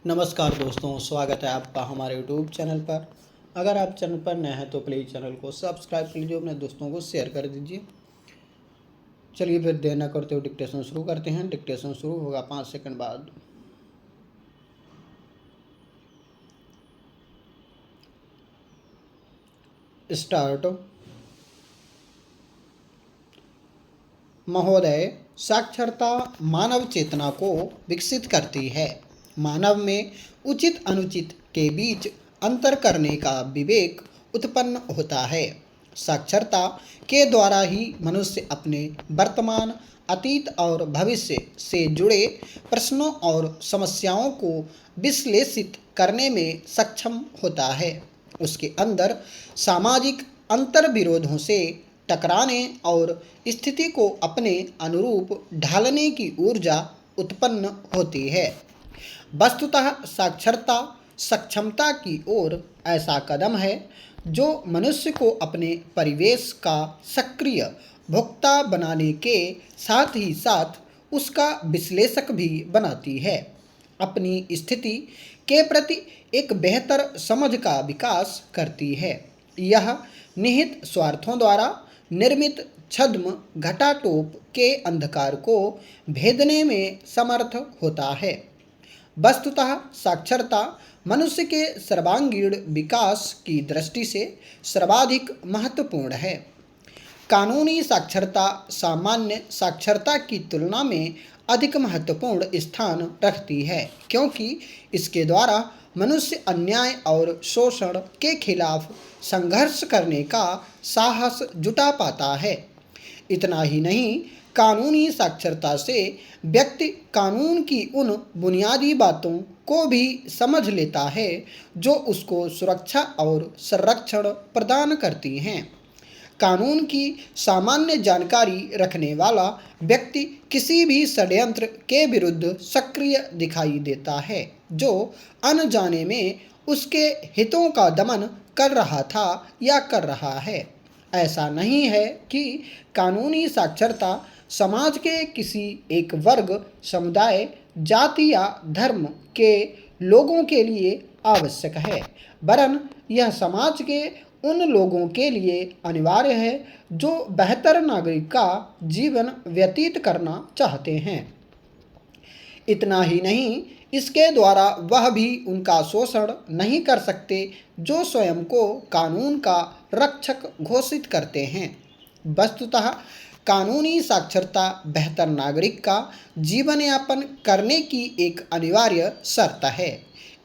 नमस्कार दोस्तों, स्वागत है आपका हमारे यूट्यूब चैनल पर। अगर आप चैनल पर नए हैं तो प्लीज़ चैनल को सब्सक्राइब कर लीजिए, अपने दोस्तों को शेयर कर दीजिए। चलिए फिर देर न करते हुए डिक्टेशन शुरू करते हैं। डिक्टेशन शुरू होगा 5 सेकंड बाद। स्टार्ट। महोदय, साक्षरता मानव चेतना को विकसित करती है। मानव में उचित अनुचित के बीच अंतर करने का विवेक उत्पन्न होता है। साक्षरता के द्वारा ही मनुष्य अपने वर्तमान, अतीत और भविष्य से जुड़े प्रश्नों और समस्याओं को विश्लेषित करने में सक्षम होता है। उसके अंदर सामाजिक अंतर्विरोधों से टकराने और स्थिति को अपने अनुरूप ढालने की ऊर्जा उत्पन्न होती है। वस्तुतः साक्षरता सक्षमता की ओर ऐसा कदम है जो मनुष्य को अपने परिवेश का सक्रिय भोक्ता बनाने के साथ ही साथ उसका विश्लेषक भी बनाती है। अपनी स्थिति के प्रति एक बेहतर समझ का विकास करती है। यह निहित स्वार्थों द्वारा निर्मित छद्म घटाटोप के अंधकार को भेदने में समर्थ होता है। वस्तुतः साक्षरता मनुष्य के सर्वांगीण विकास की दृष्टि से सर्वाधिक महत्वपूर्ण है। कानूनी साक्षरता सामान्य साक्षरता की तुलना में अधिक महत्वपूर्ण स्थान रखती है, क्योंकि इसके द्वारा मनुष्य अन्याय और शोषण के खिलाफ संघर्ष करने का साहस जुटा पाता है। इतना ही नहीं, कानूनी साक्षरता से व्यक्ति कानून की उन बुनियादी बातों को भी समझ लेता है जो उसको सुरक्षा और संरक्षण प्रदान करती हैं। कानून की सामान्य जानकारी रखने वाला व्यक्ति किसी भी षड्यंत्र के विरुद्ध सक्रिय दिखाई देता है जो अनजाने में उसके हितों का दमन कर रहा था या कर रहा है। ऐसा नहीं है कि कानूनी साक्षरता समाज के किसी एक वर्ग, समुदाय, जाति या धर्म के लोगों के लिए आवश्यक है, वरन यह समाज के उन लोगों के लिए अनिवार्य है जो बेहतर नागरिक का जीवन व्यतीत करना चाहते हैं। इतना ही नहीं, इसके द्वारा वह भी उनका शोषण नहीं कर सकते जो स्वयं को कानून का रक्षक घोषित करते हैं। वस्तुतः कानूनी साक्षरता बेहतर नागरिक का जीवन यापन करने की एक अनिवार्य शर्त है।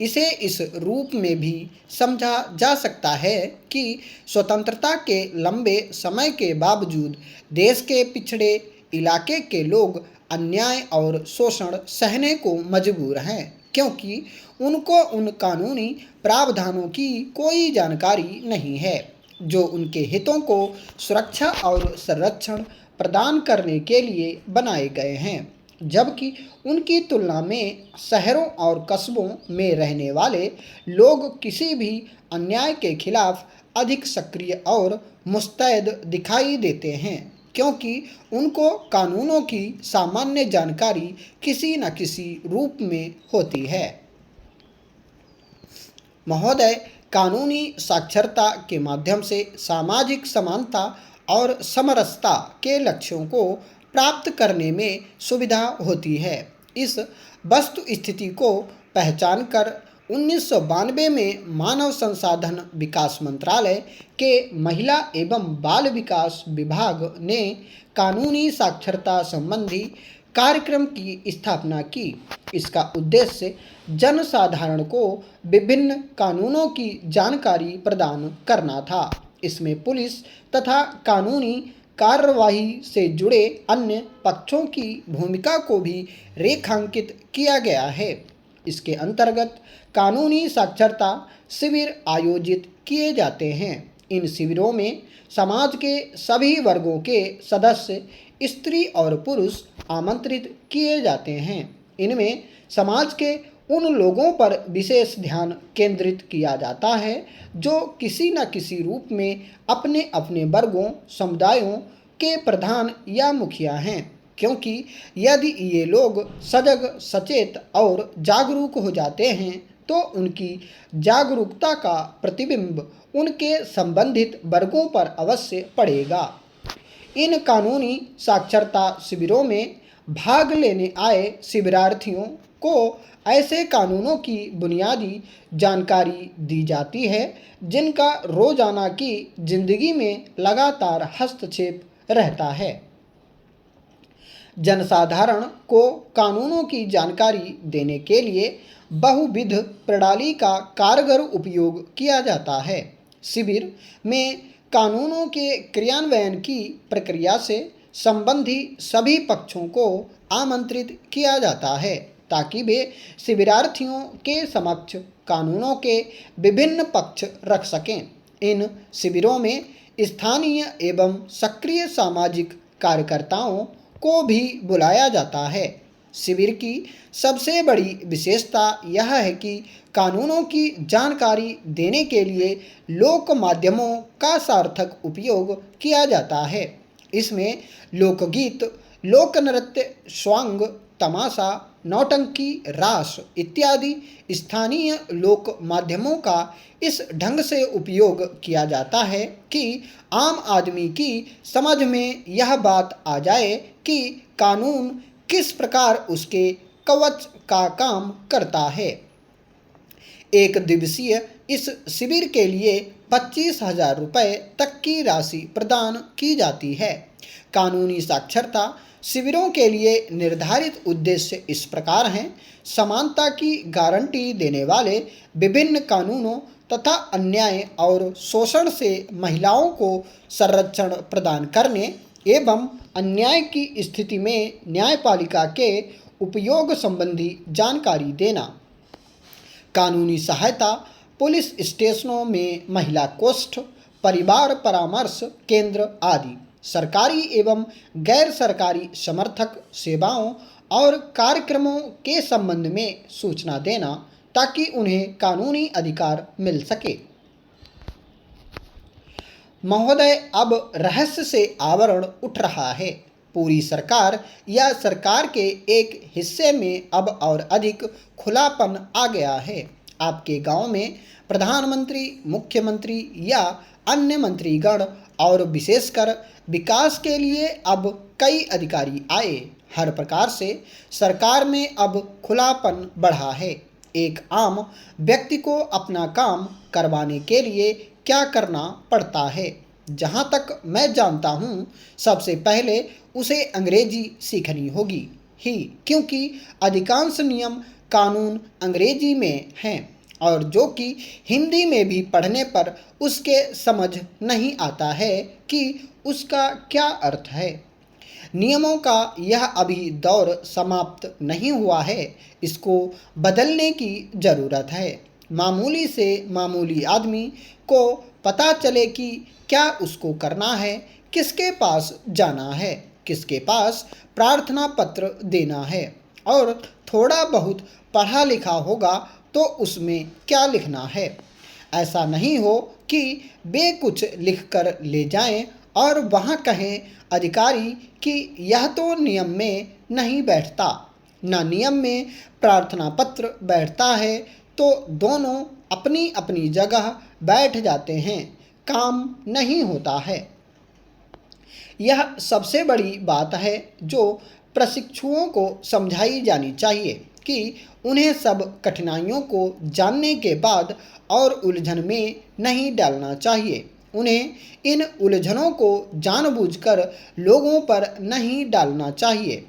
इसे इस रूप में भी समझा जा सकता है कि स्वतंत्रता के लंबे समय के बावजूद देश के पिछड़े इलाके के लोग अन्याय और शोषण सहने को मजबूर हैं, क्योंकि उनको उन कानूनी प्रावधानों की कोई जानकारी नहीं है जो उनके हितों को सुरक्षा और संरक्षण प्रदान करने के लिए बनाए गए हैं। जबकि उनकी तुलना में शहरों और कस्बों में रहने वाले लोग किसी भी अन्याय के खिलाफ अधिक सक्रिय और मुस्तैद दिखाई देते हैं, क्योंकि उनको कानूनों की सामान्य जानकारी किसी न किसी रूप में होती है। महोदय, कानूनी साक्षरता के माध्यम से सामाजिक समानता और समरसता के लक्ष्यों को प्राप्त करने में सुविधा होती है। इस वस्तु स्थिति को पहचान कर 1992 में मानव संसाधन विकास मंत्रालय के महिला एवं बाल विकास विभाग ने कानूनी साक्षरता संबंधी कार्यक्रम की स्थापना की। इसका उद्देश्य जनसाधारण को विभिन्न कानूनों की जानकारी प्रदान करना था। इसमें पुलिस तथा कानूनी कार्यवाही से जुड़े अन्य पक्षों की भूमिका को भी रेखांकित किया गया है। इसके अंतर्गत कानूनी साक्षरता शिविर आयोजित किए जाते हैं। इन शिविरों में समाज के सभी वर्गों के सदस्य, स्त्री और पुरुष आमंत्रित किए जाते हैं। इनमें समाज के उन लोगों पर विशेष ध्यान केंद्रित किया जाता है जो किसी न किसी रूप में अपने अपने वर्गों, समुदायों के प्रधान या मुखिया हैं। क्योंकि यदि ये लोग सजग, सचेत और जागरूक हो जाते हैं तो उनकी जागरूकता का प्रतिबिंब उनके संबंधित वर्गों पर अवश्य पड़ेगा। इन कानूनी साक्षरता शिविरों में भाग लेने आए शिविरार्थियों को ऐसे कानूनों की बुनियादी जानकारी दी जाती है जिनका रोजाना की जिंदगी में लगातार हस्तक्षेप रहता है। जनसाधारण को कानूनों की जानकारी देने के लिए बहुविध प्रणाली का कारगर उपयोग किया जाता है। शिविर में कानूनों के क्रियान्वयन की प्रक्रिया से संबंधी सभी पक्षों को आमंत्रित किया जाता है ताकि वे शिविरार्थियों के समक्ष कानूनों के विभिन्न पक्ष रख सकें। इन शिविरों में स्थानीय एवं सक्रिय सामाजिक कार्यकर्ताओं को भी बुलाया जाता है। शिविर की सबसे बड़ी विशेषता यह है कि कानूनों की जानकारी देने के लिए लोक माध्यमों का सार्थक उपयोग किया जाता है। इसमें लोकगीत, लोक नृत्य, स्वांग, तमाशा, नौटंकी, रास इत्यादि स्थानीय लोक माध्यमों का इस ढंग से उपयोग किया जाता है कि आम आदमी की समझ में यह बात आ जाए कि कानून किस प्रकार उसके कवच का काम करता है। एक दिवसीय इस शिविर के लिए 25,000 रुपये तक की राशि प्रदान की जाती है। कानूनी साक्षरता शिविरों के लिए निर्धारित उद्देश्य इस प्रकार हैं: समानता की गारंटी देने वाले विभिन्न कानूनों तथा अन्याय और शोषण से महिलाओं को संरक्षण प्रदान करने एवं अन्याय की स्थिति में न्यायपालिका के उपयोग संबंधी जानकारी देना। कानूनी सहायता पुलिस स्टेशनों में महिला कोष्ठ, परिवार परामर्श केंद्र आदि, सरकारी एवं गैर सरकारी समर्थक सेवाओं और कार्यक्रमों के संबंध में सूचना देना ताकि उन्हें कानूनी अधिकार मिल सके। महोदय, अब रहस्य से आवरण उठ रहा है। पूरी सरकार या सरकार के एक हिस्से में अब और अधिक खुलापन आ गया है। आपके गांव में प्रधानमंत्री, मुख्यमंत्री या अन्य मंत्रीगण और विशेषकर विकास के लिए अब कई अधिकारी आए। हर प्रकार से सरकार में अब खुलापन बढ़ा है। एक आम व्यक्ति को अपना काम करवाने के लिए क्या करना पड़ता है? जहाँ तक मैं जानता हूँ, सबसे पहले उसे अंग्रेजी सीखनी होगी ही, क्योंकि अधिकांश नियम कानून अंग्रेजी में हैं और जो कि हिंदी में भी पढ़ने पर उसके समझ नहीं आता है कि उसका क्या अर्थ है। नियमों का यह अभी दौर समाप्त नहीं हुआ है, इसको बदलने की ज़रूरत है। मामूली से मामूली आदमी को पता चले कि क्या उसको करना है, किसके पास जाना है, किसके पास प्रार्थना पत्र देना है और थोड़ा बहुत पढ़ा लिखा होगा तो उसमें क्या लिखना है। ऐसा नहीं हो कि वे कुछ लिख कर ले जाएं और वहाँ कहें अधिकारी कि यह तो नियम में नहीं बैठता। ना नियम में प्रार्थना पत्र बैठता है तो दोनों अपनी अपनी जगह बैठ जाते हैं, काम नहीं होता है। यह सबसे बड़ी बात है जो प्रशिक्षुओं को समझाई जानी चाहिए कि उन्हें सब कठिनाइयों को जानने के बाद और उलझन में नहीं डालना चाहिए। उन्हें इन उलझनों को जानबूझकर लोगों पर नहीं डालना चाहिए।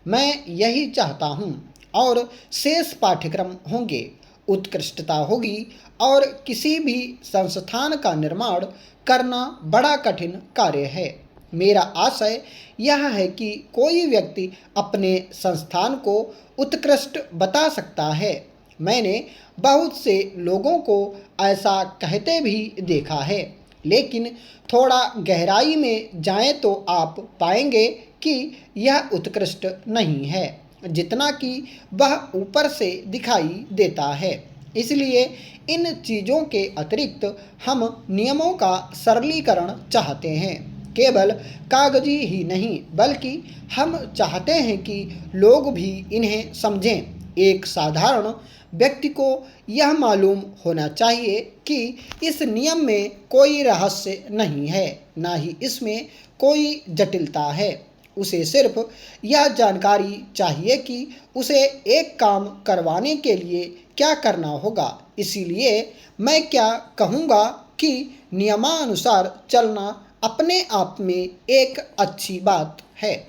मैं यही चाहता हूँ और शेष पाठ्यक्रम होंगे, उत्कृष्टता होगी और किसी भी संस्थान का निर्माण करना बड़ा कठिन कार्य है। मेरा आशय यह है कि कोई व्यक्ति अपने संस्थान को उत्कृष्ट बता सकता है। मैंने बहुत से लोगों को ऐसा कहते भी देखा है, लेकिन थोड़ा गहराई में जाएं तो आप पाएंगे कि यह उत्कृष्ट नहीं है जितना कि वह ऊपर से दिखाई देता है। इसलिए इन चीज़ों के अतिरिक्त हम नियमों का सरलीकरण चाहते हैं। केवल कागजी ही नहीं बल्कि हम चाहते हैं कि लोग भी इन्हें समझें। एक साधारण व्यक्ति को यह मालूम होना चाहिए कि इस नियम में कोई रहस्य नहीं है, ना ही इसमें कोई जटिलता है। उसे सिर्फ यह जानकारी चाहिए कि उसे एक काम करवाने के लिए क्या करना होगा। इसीलिए मैं क्या कहूँगा कि नियमानुसार चलना अपने आप में एक अच्छी बात है।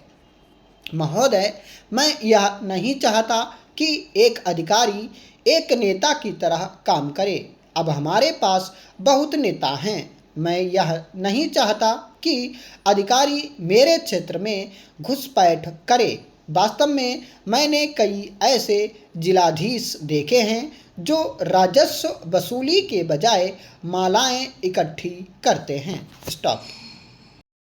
महोदय, मैं यह नहीं चाहता कि एक अधिकारी एक नेता की तरह काम करे। अब हमारे पास बहुत नेता हैं। मैं यह नहीं चाहता कि अधिकारी मेरे क्षेत्र में घुसपैठ करे। वास्तव में मैंने कई ऐसे जिलाधीश देखे हैं जो राजस्व वसूली के बजाय मालाएं इकट्ठी करते हैं। स्टॉप।